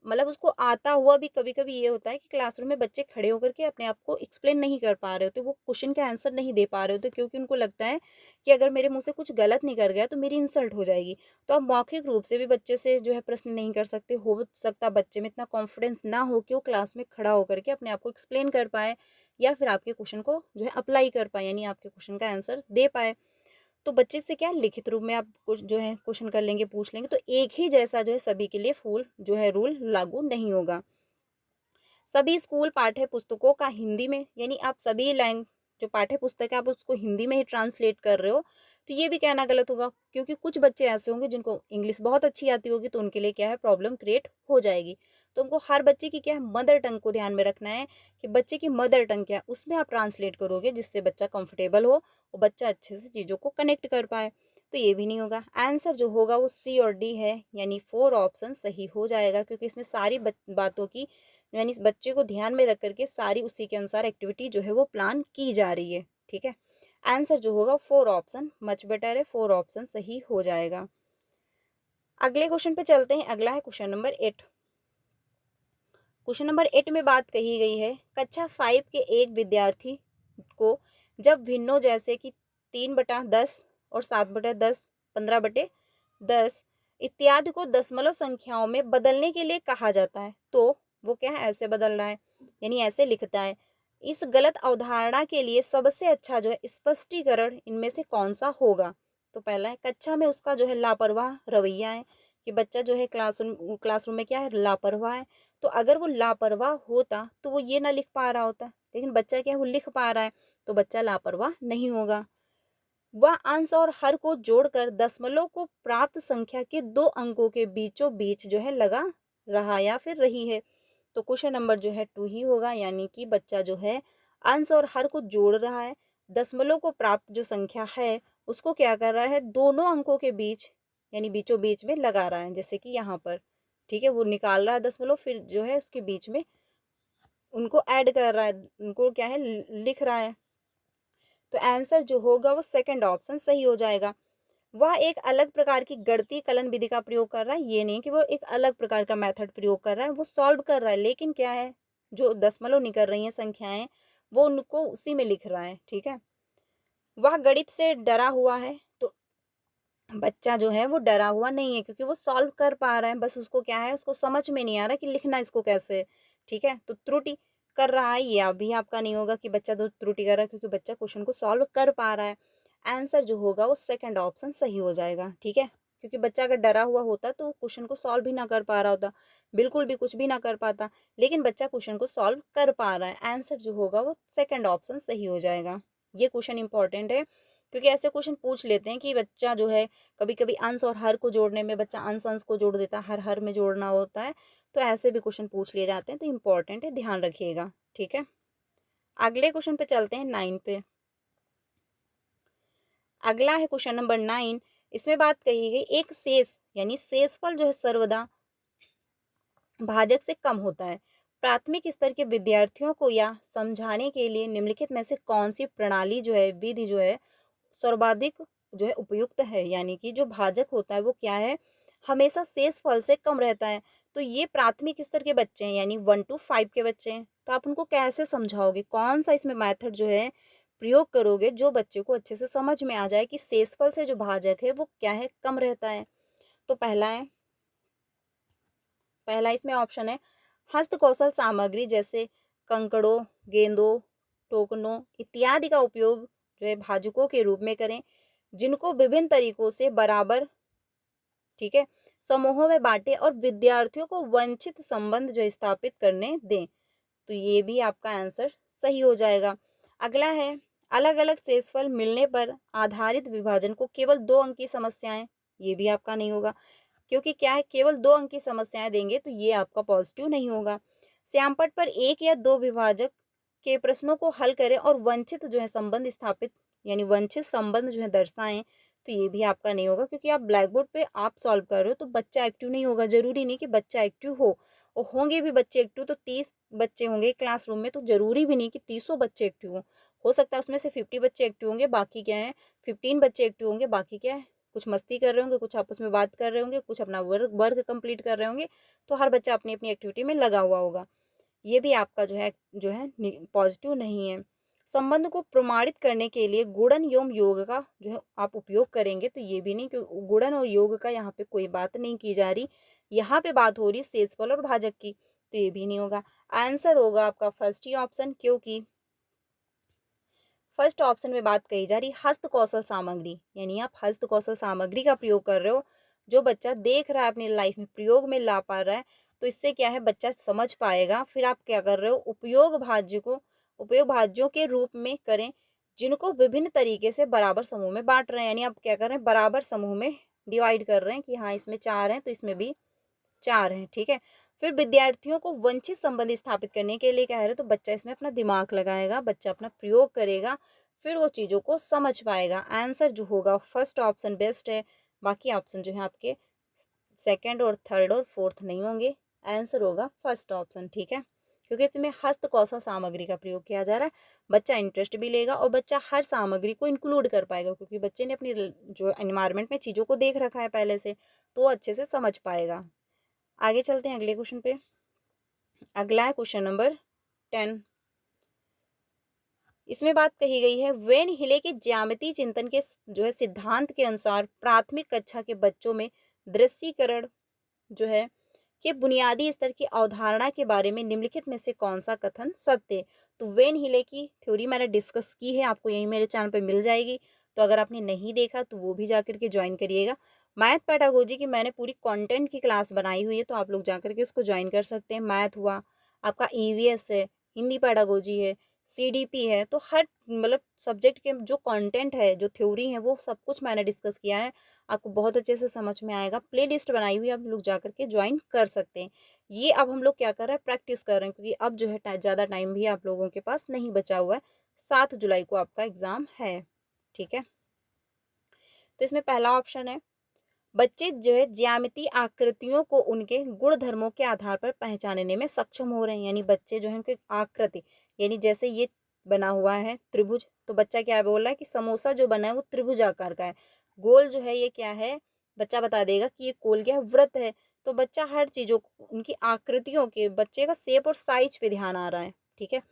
मतलब उसको आता हुआ भी कभी कभी ये होता है कि क्लासरूम में बच्चे खड़े होकर के अपने आप को एक्सप्लेन नहीं कर पा रहे होते, वो क्वेश्चन का आंसर नहीं दे पा रहे होते, क्योंकि उनको लगता है कि अगर मेरे मुंह से कुछ गलत निकल गया तो मेरी इंसल्ट हो जाएगी। तो आप मौखिक रूप से भी बच्चे से जो है प्रश्न नहीं कर सकते। हो सकता बच्चे में इतना कॉन्फिडेंस ना हो कि वो क्लास में खड़ा होकर के अपने आप को एक्सप्लेन कर पाए, या फिर आपके क्वेश्चन को जो है अप्लाई कर पाए, यानी आपके क्वेश्चन का आंसर दे पाए। तो बच्चे से क्या लिखित रूप में आप कुछ जो है क्वेश्चन कर लेंगे, पूछ लेंगे, तो एक ही जैसा जो है सभी के लिए फूल जो है रूल लागू नहीं होगा। सभी स्कूल पाठ्य पुस्तकों का हिंदी में, यानी आप सभी लाइन जो पाठ्य पुस्तक है आप उसको हिंदी में ही ट्रांसलेट कर रहे हो, तो ये भी कहना गलत होगा, क्योंकि कुछ बच्चे ऐसे होंगे जिनको इंग्लिश बहुत अच्छी आती होगी, तो उनके लिए क्या है प्रॉब्लम क्रिएट हो जाएगी। तो हमको हर बच्चे की क्या है मदर टंग को ध्यान में रखना है कि बच्चे की मदर टंग क्या है उसमें आप ट्रांसलेट करोगे, जिससे बच्चा कंफर्टेबल हो और बच्चा अच्छे से चीज़ों को कनेक्ट कर पाए। तो ये भी नहीं होगा। आंसर जो होगा वो सी और डी है, यानी 4 ऑप्शन सही हो जाएगा, क्योंकि इसमें सारी बातों की, यानी इस बच्चे को ध्यान में रख करके सारी उसी के अनुसार एक्टिविटी जो है वो प्लान की जा रही है। ठीक है, आंसर जो होगा 4 ऑप्शन मच बेटर है, 4 ऑप्शन सही हो जाएगा। अगले क्वेश्चन पे चलते हैं। अगला है क्वेश्चन नंबर 8। क्वेश्चन नंबर 8 में बात कही गई है, कक्षा 5 के एक विद्यार्थी को जब भिन्नों जैसे कि 3/10 और 7/10, 15/10 इत्यादि को दशमलव संख्याओं में बदलने के लिए कहा जाता है, तो वो क्या है ऐसे बदल रहा है, यानी ऐसे लिखता है। इस गलत अवधारणा के लिए सबसे अच्छा जो है स्पष्टीकरण इनमें से कौन सा होगा? तो पहला है, कक्षा में उसका जो है लापरवाह रवैया है, कि बच्चा जो है क्लासरूम में क्या है लापरवाह है। तो अगर वो लापरवाह होता तो वो ये ना लिख पा रहा होता, लेकिन बच्चा क्या है वो लिख पा रहा है, तो बच्चा लापरवाह नहीं होगा। वह अंश और हर को जोड़कर दशमलव को प्राप्त संख्या के 2 अंकों के बीचों बीच जो है लगा रहा या फिर रही है। तो क्वेश्चन नंबर जो है 2 ही होगा, यानी कि बच्चा जो है अंश और हर को जोड़ रहा है, दशमलव को प्राप्त जो संख्या है उसको क्या कर रहा है दोनों अंकों के बीच, यानी बीचों बीच में लगा रहा है, जैसे कि यहाँ पर। ठीक है, वो निकाल रहा है दशमलव, फिर जो है उसके बीच में उनको ऐड कर रहा है, उनको क्या है लिख रहा है। तो आंसर जो होगा वो सेकंड ऑप्शन सही हो जाएगा। वह एक अलग प्रकार की गणितीय कलन विधि का प्रयोग कर रहा है, ये नहीं कि वो एक अलग प्रकार का मेथड प्रयोग कर रहा है, वो सॉल्व कर रहा है, लेकिन क्या है जो दशमलव निकल रही हैं संख्याएं वो उनको उसी में लिख रहा है। ठीक है, वह गणित से डरा हुआ है, तो बच्चा जो है वो डरा हुआ नहीं है, क्योंकि वो सॉल्व कर पा रहा है, बस उसको क्या है उसको समझ में नहीं आ रहा कि लिखना इसको कैसे। ठीक है, तो त्रुटि कर रहा है, ये अभी आपका नहीं होगा कि बच्चा तो त्रुटि कर रहा है, क्योंकि बच्चा क्वेश्चन को सॉल्व कर पा रहा है। आंसर जो होगा वो सेकंड ऑप्शन सही हो जाएगा। ठीक है, क्योंकि बच्चा अगर डरा हुआ होता तो क्वेश्चन को सॉल्व भी ना कर पा रहा होता, बिल्कुल भी कुछ भी ना कर पाता, लेकिन बच्चा क्वेश्चन को सॉल्व कर पा रहा है। आंसर जो होगा वो सेकंड ऑप्शन सही हो जाएगा। ये क्वेश्चन इंपॉर्टेंट है, क्योंकि ऐसे क्वेश्चन पूछ लेते हैं कि बच्चा जो है कभी कभी अंश और हर को जोड़ने में बच्चा अंश अंश को जोड़ देता है, हर हर में जोड़ना होता है, तो ऐसे भी क्वेश्चन पूछ लिए जाते हैं, तो इम्पोर्टेंट है, ध्यान रखिएगा। ठीक है, अगले क्वेश्चन पे चलते हैं 9 पे। अगला है क्वेश्चन नंबर 9। इसमें बात कही गई एक शेष यानी शेषफल जो है सर्वदा भाजक से कम होता है। प्राथमिक स्तर के विद्यार्थियों को यह समझाने के लिए निम्नलिखित में से कौन सी प्रणाली जो है विधि जो है सर्वाधिक जो है उपयुक्त है, यानी कि जो भाजक होता है वो क्या है, हमेशा शेष फल से कम रहता है। तो ये प्राथमिक स्तर के बच्चे हैं यानी 1 to 5 के बच्चे हैं, तो आप उनको कैसे समझाओगे, कौन सा इसमें मेथड जो है प्रयोग करोगे जो बच्चे को अच्छे से समझ में आ जाए कि शेषफल से जो भाजक है वो क्या है, कम रहता है। तो पहला इसमें ऑप्शन है हस्तकौशल सामग्री जैसे कंकड़ों, गेंदों, टोकनों इत्यादि का उपयोग जो है भाजुकों के रूप में करें, जिनको विभिन्न तरीकों से बराबर, ठीक है, समूहों में बांटे और विद्यार्थियों को वंचित संबंध जो स्थापित करने दें। तो ये भी आपका आंसर सही हो जाएगा। अगला है अलग अलग शेषफल मिलने पर आधारित विभाजन को केवल 2 अंक की समस्याएं, ये भी आपका नहीं होगा, क्योंकि क्या है केवल 2 अंक की समस्याएं देंगे तो ये आपका पॉजिटिव नहीं होगा। श्यामपट्ट पर 1 या 2 विभाजक के प्रश्नों को हल करें और वंचित जो है संबंध स्थापित यानी वंचित संबंध जो है दर्शाएं, तो ये भी आपका नहीं होगा, क्योंकि आप ब्लैक बोर्ड पे आप सॉल्व कर रहे हो तो बच्चा एक्टिव नहीं होगा, जरूरी नहीं कि बच्चा एक्टिव हो, और होंगे भी बच्चे एक्टिव तो 30 बच्चे होंगे क्लासरूम में, तो जरूरी भी नहीं कि 30 बच्चे एक्टिव हो सकता है उसमें से 50 बच्चे एक्टिव होंगे, बाकी क्या है 15 बच्चे एक्टिव होंगे, बाकी क्या है कुछ मस्ती कर रहे होंगे, कुछ आपस में बात कर रहे होंगे, कुछ अपना वर्क वर्क कंप्लीट कर रहे होंगे। तो हर बच्चा अपनी अपनी एक्टिविटी में लगा हुआ होगा, ये भी आपका जो है पॉजिटिव नहीं है। संबंध को प्रमाणित करने के लिए गुणन एवं योग का जो है आप उपयोग करेंगे, तो ये भी नहीं, क्योंकि गुणन और योग का यहाँ पे कोई बात नहीं की जा रही, यहाँ पे बात हो रही शेषफल और भाजक की, तो ये भी नहीं होगा। आंसर होगा आपका फर्स्ट ही ऑप्शन, क्योंकि फर्स्ट ऑप्शन में बात कही जा रही हस्त कौशल सामग्री, यानी आप हस्त कौशल सामग्री का प्रयोग कर रहे हो, जो बच्चा देख रहा है अपनी लाइफ में प्रयोग में ला पा रहा है, तो इससे क्या है बच्चा समझ पाएगा। फिर आप क्या कर रहे हो, उपयोग भाज्यों के रूप में करें, जिनको विभिन्न तरीके से बराबर समूह में बांट रहे हैं, यानी आप क्या कर रहे हैं बराबर समूह में डिवाइड कर रहे हैं कि हाँ इसमें 4 हैं तो इसमें भी 4 हैं, ठीक है। फिर विद्यार्थियों को वंचित संबंध स्थापित करने के लिए कह रहे हो, तो बच्चा इसमें अपना दिमाग लगाएगा, बच्चा अपना प्रयोग करेगा, फिर वो चीज़ों को समझ पाएगा। आंसर जो होगा फर्स्ट ऑप्शन बेस्ट है, बाकी ऑप्शन जो है आपके सेकंड और थर्ड और फोर्थ नहीं होंगे। आंसर होगा फर्स्ट ऑप्शन, ठीक है, क्योंकि इसमें हस्त कौशल सामग्री का प्रयोग किया जा रहा है, बच्चा इंटरेस्ट भी लेगा और बच्चा हर सामग्री को इंक्लूड कर पाएगा, क्योंकि बच्चे ने अपनी जो एनवायरनमेंट में चीज़ों को देख रखा है पहले से, तो वो अच्छे से समझ पाएगा। आगे चलते हैं अगले क्वेश्चन पे। अगला है क्वेश्चन नंबर 10। इसमें बात कही गई है वेन हिले के ज्यामितीय चिंतन के जो है सिद्धांत के अनुसार प्राथमिक कक्षा के बच्चों में दृश्यीकरण जो है के बुनियादी स्तर की अवधारणा के बारे में निम्नलिखित में से कौन सा कथन सत्य है। तो वेन हिले की थ्योरी मैंने डिस्कस की है, आपको यही मेरे चैनल पे मिल जाएगी, तो अगर आपने नहीं देखा तो वो भी जाकर के ज्वाइन करिएगा। मैथ पेडागोजी की मैंने पूरी कंटेंट की क्लास बनाई हुई है, तो आप लोग जाकर के उसको ज्वाइन कर सकते हैं। मैथ हुआ आपका, ईवीएस है, हिंदी पेडागोजी है, सीडीपी है, तो हर मतलब सब्जेक्ट के जो कंटेंट है जो थ्योरी है वो सब कुछ मैंने डिस्कस किया है, आपको बहुत अच्छे से समझ में आएगा। प्ले लिस्ट बनाई हुई है, आप लोग जा करके ज्वाइन कर सकते हैं। ये अब हम लोग क्या कर रहे हैं, प्रैक्टिस कर रहे हैं, क्योंकि अब जो है ज़्यादा टाइम भी आप लोगों के पास नहीं बचा हुआ है। 7 जुलाई को आपका एग्ज़ाम है, ठीक है। तो इसमें पहला ऑप्शन है बच्चे जो है ज्यामितीय आकृतियों को उनके गुण धर्मों के आधार पर पहचानने में सक्षम हो रहे हैं, यानी बच्चे जो है उनके आकृति, यानी जैसे ये बना हुआ है त्रिभुज, तो बच्चा क्या बोल रहा है कि समोसा जो बना है वो त्रिभुज आकार का है। गोल जो है ये क्या है, बच्चा बता देगा कि ये गोल क्या है, वृत्त है। तो बच्चा हर चीजों को उनकी आकृतियों के बच्चे का शेप और साइज पे ध्यान आ रहा है, ठीक है।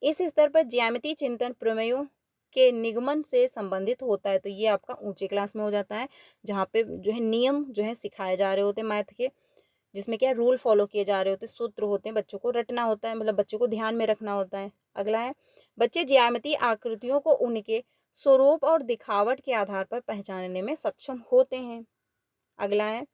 इस स्तर पर ज्यामितीय चिंतन प्रमेयों के निगमन से संबंधित होता है, तो ये आपका ऊंचे क्लास में हो जाता है, जहाँ पे जो है नियम जो है सिखाए जा रहे होते हैं मैथ के, जिसमें क्या रूल फॉलो किए जा रहे होते हैं, सूत्र होते हैं, बच्चों को रटना होता है, मतलब बच्चों को ध्यान में रखना होता है। अगला है बच्चे ज्यामितीय आकृतियों को उनके स्वरूप और दिखावट के आधार पर पहचानने में सक्षम होते हैं। अगला है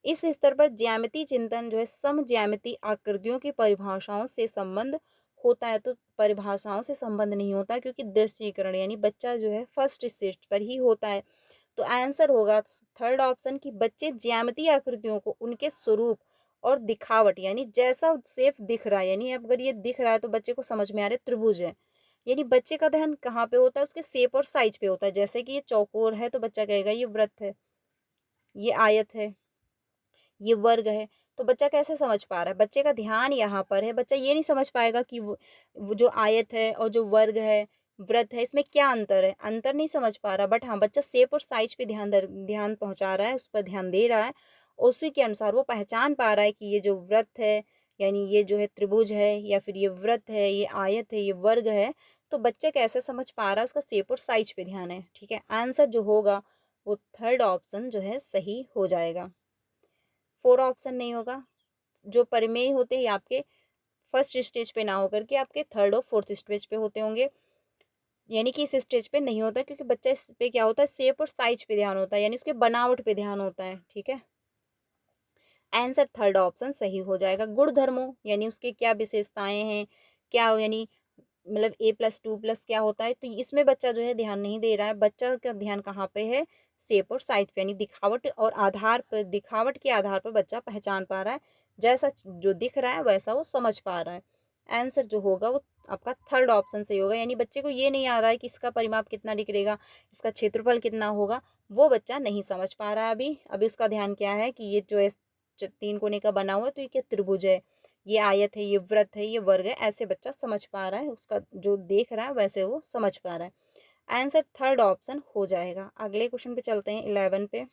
इस स्तर पर ज्यामितीय चिंतन जो है सम ज्यामितीय आकृतियों की परिभाषाओं से संबंध होता है, तो परिभाषाओं से संबंध नहीं होता, क्योंकि दृश्यीकरण यानी बच्चा जो है फर्स्ट स्टेज पर ही होता है। तो आंसर होगा थर्ड ऑप्शन की बच्चे ज्यामितीय आकृतियों को उनके स्वरूप और दिखावट, यानी जैसा सेफ दिख रहा है, यानी अगर ये दिख रहा है तो बच्चे को समझ में आ रहा है त्रिभुज है, यानी बच्चे का ध्यान कहाँ पे होता है, उसके शेप और साइज पे होता है। जैसे कि ये चौकोर है तो बच्चा कहेगा ये वृत्त है, ये आयत है, ये वर्ग है। तो बच्चा कैसे समझ पा रहा है, बच्चे का ध्यान यहाँ पर है। बच्चा ये नहीं समझ पाएगा कि वो जो आयत है और जो वर्ग है, वृत्त है, इसमें क्या अंतर है, अंतर नहीं समझ पा रहा। बट हाँ, बच्चा शेप और साइज पे ध्यान पहुंचा रहा है, उस पर ध्यान दे रहा है। उसी के अनुसार वो पहचान पा रहा है कि ये जो वृत्त है, यानी ये जो है त्रिभुज है, या फिर ये वृत्त है, ये आयत है, ये वर्ग है। तो बच्चे कैसे समझ पा रहा है, उसका शेप और साइज पे ध्यान है। ठीक है, आंसर जो होगा वो थर्ड ऑप्शन जो है सही हो जाएगा। 4 ऑप्शन नहीं होगा। जो परिमेय होते हैं ये आपके फर्स्ट स्टेज पे ना होकर के आपके थर्ड और फोर्थ स्टेज पे होते होंगे, यानी कि इस स्टेज पे नहीं होता, क्योंकि बच्चा इस पे क्या होता है, शेप और साइज पे ध्यान होता है, यानी उसके बनावट पे ध्यान होता है। ठीक है, आंसर थर्ड ऑप्शन सही हो जाएगा। गुणधर्मों यानी उसके क्या विशेषताएं हैं, क्या यानी मतलब A+2+ क्या होता है, तो इसमें बच्चा जो है ध्यान नहीं दे रहा है। बच्चा का ध्यान कहाँ पे है, शेप और साइज पे, यानी दिखावट और आधार पर, दिखावट के आधार पर बच्चा पहचान पा रहा है। जैसा जो दिख रहा है वैसा वो समझ पा रहा है। आंसर जो होगा वो आपका थर्ड ऑप्शन सही होगा। यानी बच्चे को ये नहीं आ रहा है कि इसका परिमाप कितना निकलेगा, इसका क्षेत्रफल कितना होगा, वो बच्चा नहीं समझ पा रहा है। अभी अभी उसका ध्यान क्या है कि ये जो है 3 कोने का बना हुआ है, तो ये क्या त्रिभुज है, ये आयत है, ये वृत्त है, ये वर्ग है, ऐसे बच्चा समझ पा रहा है। उसका जो देख रहा है वैसे वो समझ पा रहा है। आंसर थर्ड ऑप्शन हो जाएगा। अगले क्वेश्चन पे चलते हैं, 11 पे।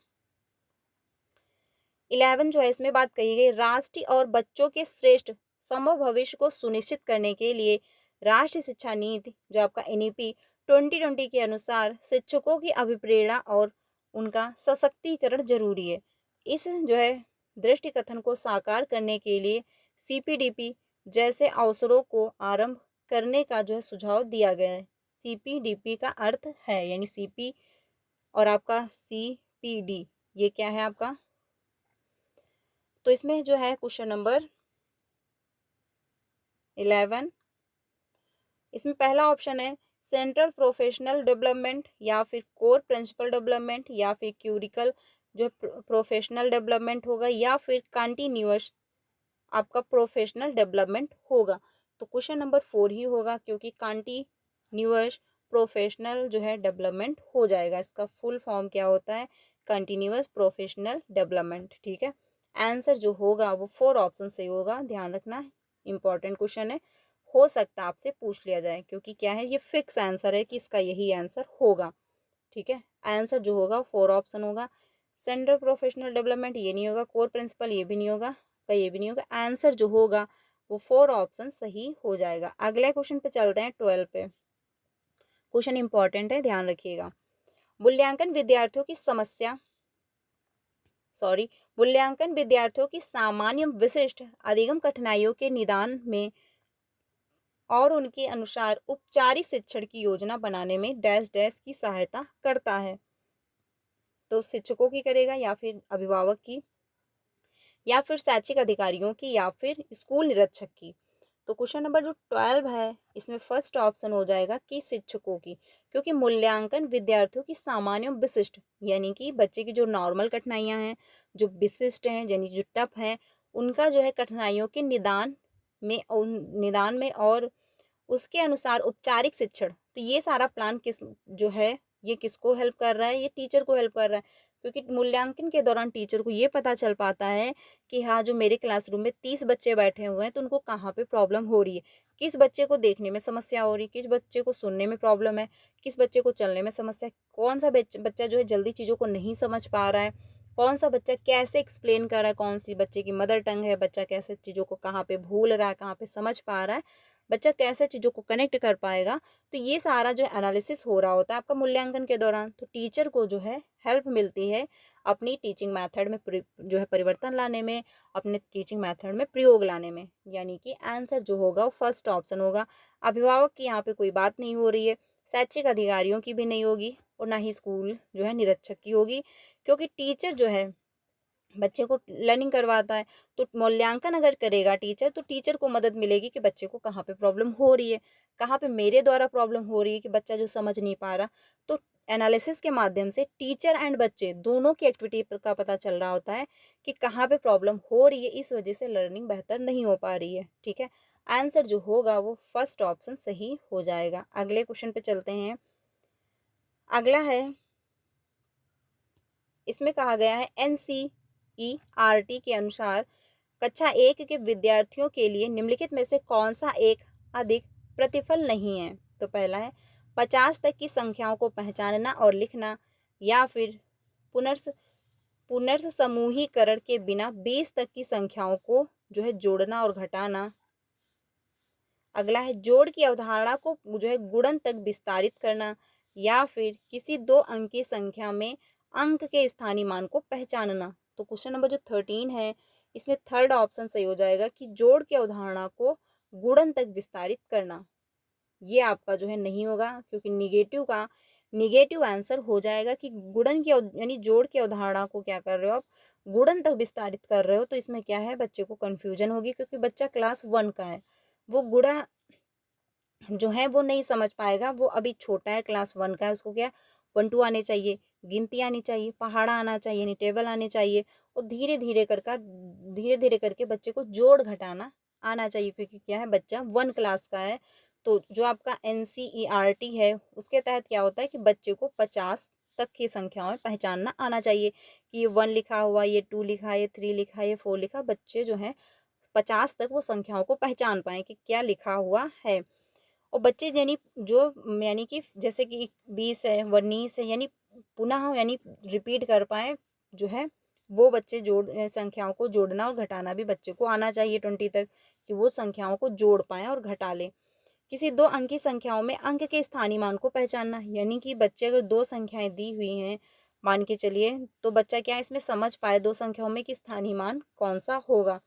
11 जो है इसमें बात कही गई, राष्ट्रीय और बच्चों के श्रेष्ठ समग्र भविष्य को सुनिश्चित करने के लिए राष्ट्रीय शिक्षा नीति जो आपका NEP 2020 के अनुसार शिक्षकों की अभिप्रेरणा और उनका सशक्तिकरण जरूरी है। इस जो है दृष्टि कथन को साकार करने के लिए CPDP जैसे अवसरों को आरंभ करने का जो है सुझाव दिया गया है। CPDP का अर्थ है, यानी CP और आपका CPD, ये क्या है आपका, तो इसमें जो है क्वेश्चन नंबर 11, इसमें पहला ऑप्शन है सेंट्रल प्रोफेशनल डेवलपमेंट, या फिर कोर प्रिंसिपल डेवलपमेंट, या फिर क्यूरिकल जो प्रोफेशनल डेवलपमेंट होगा, या फिर कंटिन्यूअस आपका प्रोफेशनल डेवलपमेंट होगा। तो क्वेश्चन नंबर 4 ही होगा, क्योंकि कंटिन्यूअस प्रोफेशनल जो है डेवलपमेंट हो जाएगा। इसका फुल फॉर्म क्या होता है, कंटिन्यूअस प्रोफेशनल डेवलपमेंट। ठीक है, आंसर जो होगा वो 4 ऑप्शन से होगा, ध्यान रखना, इंपॉर्टेंट क्वेश्चन है, हो सकता है आपसे पूछ लिया जाए, क्योंकि क्या है, ये फिक्स आंसर है कि इसका यही आंसर होगा। ठीक है, आंसर जो होगा 4 ऑप्शन होगा। सेंट्रल प्रोफेशनल डेवलपमेंट ये नहीं होगा, कोर प्रिंसिपल ये भी नहीं होगा, का ये भी नहीं होगा। आंसर जो होगा वो 4 ऑप्शन सही हो जाएगा। अगले क्वेश्चन पे चलते हैं, 12 पे। क्वेश्चन इंपॉर्टेंट है, ध्यान रखिएगा। मूल्यांकन विद्यार्थियों की समस्या सॉरी मूल्यांकन विद्यार्थियों की सामान्य विशिष्ट अधिगम कठिनाइयों के निदान में और उनके अनुसार उपचारिक शिक्षण की योजना बनाने में डैश डैश की सहायता करता है। तो शिक्षकों की करेगा, या फिर अभिभावक की, या फिर शैक्षिक अधिकारियों की, या फिर स्कूल निरीक्षक की। तो क्वेश्चन नंबर जो 12 है इसमें फर्स्ट ऑप्शन हो जाएगा कि शिक्षकों की, क्योंकि मूल्यांकन विद्यार्थियों की सामान्य विशिष्ट, यानी कि बच्चे की जो नॉर्मल कठिनाइयां हैं, जो विशिष्ट हैं, यानी जो टफ हैं, उनका जो है कठिनाइयों के निदान में और उसके अनुसार औपचारिक शिक्षण। तो ये सारा प्लान किस जो है ये किसको हेल्प कर रहा है, ये टीचर को हेल्प कर रहा है, क्योंकि मूल्यांकन के दौरान टीचर को ये पता चल पाता है कि हाँ, जो मेरे क्लासरूम में 30 बच्चे बैठे हुए हैं तो उनको कहाँ पे प्रॉब्लम हो रही है, किस बच्चे को देखने में समस्या हो रही है, किस बच्चे को सुनने में प्रॉब्लम है, किस बच्चे को चलने में समस्या है, कौन सा बच्चा जो है जल्दी चीज़ों को नहीं समझ पा रहा है, कौन सा बच्चा कैसे एक्सप्लेन कर रहा है, कौन सी बच्चे की मदर टंग है, बच्चा कैसे चीज़ों को कहाँ पे भूल रहा है, कहाँ पे समझ पा रहा है, बच्चा कैसे चीज़ों को कनेक्ट कर पाएगा। तो ये सारा जो एनालिसिस हो रहा होता है आपका मूल्यांकन के दौरान। तो टीचर को जो है हेल्प मिलती है अपनी टीचिंग मेथड में जो है परिवर्तन लाने में, अपने टीचिंग मेथड में प्रयोग लाने में, यानी कि आंसर जो होगा वो फर्स्ट ऑप्शन होगा। अभिभावक की यहाँ पे कोई बात नहीं हो रही है, शैक्षिक अधिकारियों की भी नहीं होगी, और ना ही स्कूल जो है निरीक्षक की होगी, क्योंकि टीचर जो है बच्चे को लर्निंग करवाता है। तो मूल्यांकन अगर करेगा टीचर, तो टीचर को मदद मिलेगी कि बच्चे को कहाँ पे प्रॉब्लम हो रही है, कहाँ पे मेरे द्वारा प्रॉब्लम हो रही है कि बच्चा जो समझ नहीं पा रहा। तो एनालिसिस के माध्यम से टीचर एंड बच्चे दोनों की एक्टिविटी का पता चल रहा होता है कि कहाँ पे प्रॉब्लम हो रही है, इस वजह से लर्निंग बेहतर नहीं हो पा रही है। ठीक है, आंसर जो होगा वो फर्स्ट ऑप्शन सही हो जाएगा। अगले क्वेश्चन पे चलते हैं। अगला है, इसमें कहा गया है NCERT के अनुसार कक्षा 1 के विद्यार्थियों के लिए निम्नलिखित में से कौन सा एक अधिक प्रतिफल नहीं है। तो पहला है 50 तक की संख्याओं को पहचानना और लिखना, या फिर पुनर्स पुनर्स समूहीकरण के बिना 20 तक की संख्याओं को जो है जोड़ना और घटाना। अगला है जोड़ की अवधारणा को जो है गुणन तक विस्तारित करना, या फिर किसी दो अंकी संख्या में अंक के स्थानीय मान को पहचानना। तो क्वेश्चन नंबर जो 13 है, इसमें थर्ड ऑप्शन सही हो जाएगा कि जोड़ की अवधारणा को गुणन तक विस्तारित करना। ये आपका जो है नहीं होगा, क्योंकि निगेटिव आंसर हो जाएगा कि गुणन की यानी जोड़ की अवधारणा को क्या कर रहे हो आप, गुणन तक विस्तारित कर रहे हो। तो इसमें क्या है, बच्चे को कंफ्यूजन होगी, क्योंकि बच्चा क्लास 1 का है, वो गुणा जो है वो नहीं समझ पाएगा। वो अभी छोटा है, क्लास 1 का है, उसको क्या 1 2 आने चाहिए, गिनती आनी चाहिए, पहाड़ा आना चाहिए, यानी टेबल आने चाहिए, और धीरे धीरे करके बच्चे को जोड़ घटाना आना चाहिए, क्योंकि क्या है बच्चा 1 क्लास का है। तो जो आपका NCERT है उसके तहत क्या होता है कि बच्चे को 50 तक की संख्याओं में पहचानना आना चाहिए, कि ये 1 लिखा हुआ, ये 2 लिखा, ये 3 लिखा, ये 4 लिखा। बच्चे जो है 50 तक वो संख्याओं को पहचान पाए कि क्या लिखा हुआ है। और बच्चे यानी कि जैसे कि 20 है, 19 है, यानी पुनः यानी रिपीट कर पाए जो है, वो बच्चे संख्याओं को जोड़ना और घटाना भी बच्चे को आना चाहिए 20 तक, कि वो संख्याओं को जोड़ पाए और घटा ले। किसी दो अंकी संख्याओं में अंक के स्थानीय मान को पहचानना, यानी कि बच्चे अगर दो संख्याएं दी हुई हैं मान के चलिए, तो बच्चा क्या इसमें समझ पाए दो संख्याओं में कि स्थानीय मान कौन सा होगा।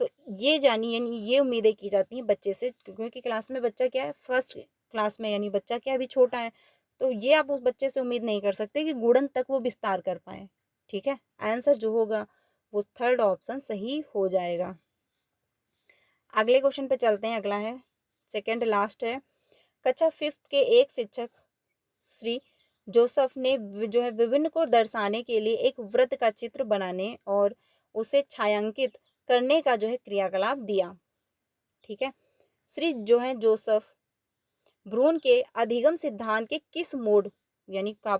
तो ये जानिए, यानी ये उम्मीदें की जाती हैं बच्चे से, क्योंकि क्लास में बच्चा क्या है, फर्स्ट क्लास में, यानी बच्चा क्या अभी छोटा है। तो ये आप उस बच्चे से उम्मीद नहीं कर सकते कि गुणन तक वो विस्तार कर पाए। ठीक है, आंसर जो होगा वो थर्ड ऑप्शन सही हो जाएगा। अगले क्वेश्चन पे चलते हैं। अगला है सेकेंड लास्ट है। कक्षा 5th के एक शिक्षक श्री जोसेफ ने जो है विभिन्न को दर्शाने के लिए एक वृत्त का चित्र बनाने और उसे छायांकित करने का जो है क्रियाकलाप दिया। ठीक है, श्री जो है जोसेफ ब्रून के अधिगम सिद्धांत के किस मोड यानी का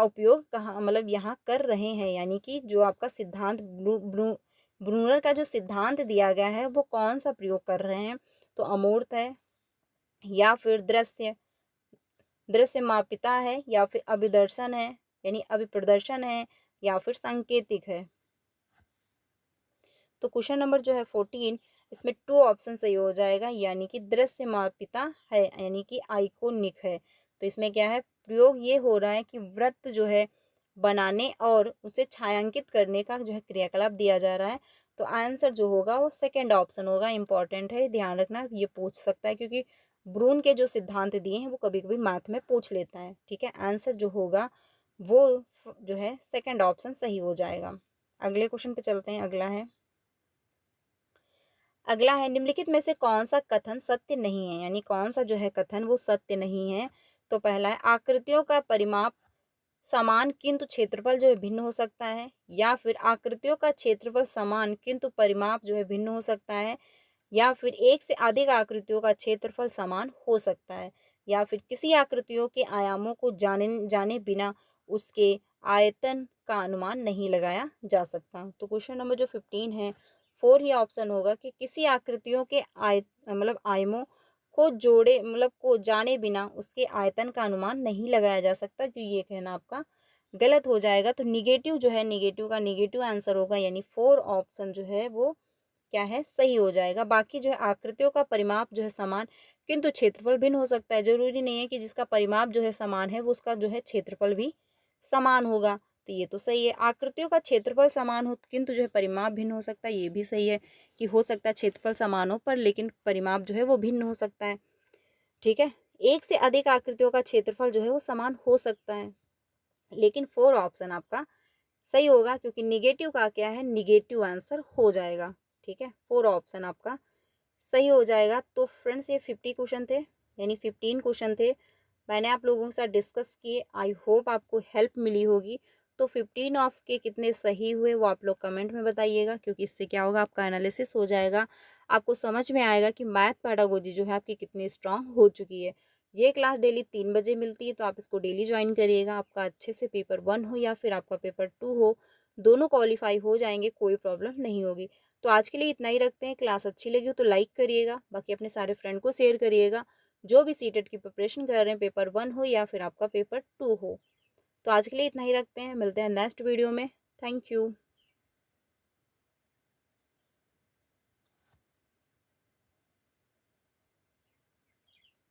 उपयोग कहाँ मतलब यहाँ कर रहे हैं, यानी कि जो आपका सिद्धांत ब्रूनर का जो सिद्धांत दिया गया है वो कौन सा प्रयोग कर रहे हैं। तो अमूर्त है, या फिर दृश्य मापिता है, या फिर अभिदर्शन है यानी अभिप्रदर्शन है, या फिर सांकेतिक है। तो क्वेश्चन नंबर जो है 14, इसमें 2 ऑप्शन सही हो जाएगा, यानी कि दृश्य मापिता है, यानी कि आइकोनिक है। तो इसमें क्या है, प्रयोग ये हो रहा है कि वृत्त जो है बनाने और उसे छायांकित करने का जो है क्रियाकलाप दिया जा रहा है। तो आंसर जो होगा वो सेकेंड ऑप्शन होगा। इंपॉर्टेंट है, ध्यान रखना, ये पूछ सकता है, क्योंकि ब्रून के जो सिद्धांत दिए हैं वो कभी कभी मैथ में पूछ लेता है। ठीक है, आंसर जो होगा वो जो है सेकेंड ऑप्शन सही हो जाएगा। अगले क्वेश्चन पे चलते हैं। अगला है निम्नलिखित में से कौन सा कथन सत्य नहीं है, यानी कौन सा जो है कथन वो सत्य नहीं है। तो पहला है आकृतियों का परिमाप समान किंतु क्षेत्रफल जो है भिन्न हो सकता है, या फिर आकृतियों का क्षेत्रफल समान किंतु परिमाप जो है भिन्न हो सकता है, या फिर एक से अधिक आकृतियों का क्षेत्रफल समान हो सकता है, या फिर किसी आकृतियों के आयामों को जाने बिना उसके आयतन का अनुमान नहीं लगाया जा सकता। तो क्वेश्चन नंबर जो 15 है 4 ही ऑप्शन होगा कि किसी आकृतियों के आयामों को जाने बिना उसके आयतन का अनुमान नहीं लगाया जा सकता। तो ये कहना आपका गलत हो जाएगा। तो निगेटिव जो है, निगेटिव का निगेटिव आंसर होगा, यानी 4 ऑप्शन जो है वो क्या है, सही हो जाएगा। बाकी जो है आकृतियों का परिमाप जो है समान किंतु क्षेत्रफल भिन्न हो सकता है। जरूरी नहीं है कि जिसका परिमाप जो है समान है वो उसका जो है क्षेत्रफल भी समान होगा। तो ये तो सही है। आकृतियों का क्षेत्रफल समान हो किंतु जो है परिमाप भिन्न हो सकता है, ये भी सही है कि हो सकता है क्षेत्रफल समान हो पर लेकिन परिमाप जो है वो भिन्न हो सकता है। ठीक है, एक से अधिक आकृतियों का क्षेत्रफल जो है वो समान हो सकता है, लेकिन 4 ऑप्शन आपका सही होगा, क्योंकि निगेटिव का क्या है, निगेटिव आंसर हो जाएगा। ठीक है, 4 ऑप्शन आपका सही हो जाएगा। तो फ्रेंड्स ये 50 क्वेश्चन थे, यानी 15 क्वेश्चन थे, मैंने आप लोगों के साथ डिस्कस किए। आई होप आपको हेल्प मिली होगी। तो 15 ऑफ के कितने सही हुए वो आप लोग कमेंट में बताइएगा, क्योंकि इससे क्या होगा, आपका एनालिसिस हो जाएगा। आपको समझ में आएगा कि मैथ पेडागोजी जो है आपकी कितनी स्ट्रांग हो चुकी है। ये क्लास डेली 3 बजे मिलती है, तो आप इसको डेली ज्वाइन करिएगा। आपका अच्छे से पेपर 1 हो या फिर आपका पेपर 2 हो, दोनों क्वालीफाई हो जाएंगे, कोई प्रॉब्लम नहीं होगी। तो आज के लिए इतना ही रखते हैं। क्लास अच्छी लगी हो तो लाइक करिएगा, बाकी अपने सारे फ्रेंड को शेयर करिएगा जो भी सीटेट की प्रिपरेशन कर रहे हैं, पेपर 1 हो या फिर आपका पेपर 2 हो। तो आज के लिए इतना ही रखते हैं, मिलते हैं नेक्स्ट वीडियो में। Thank you.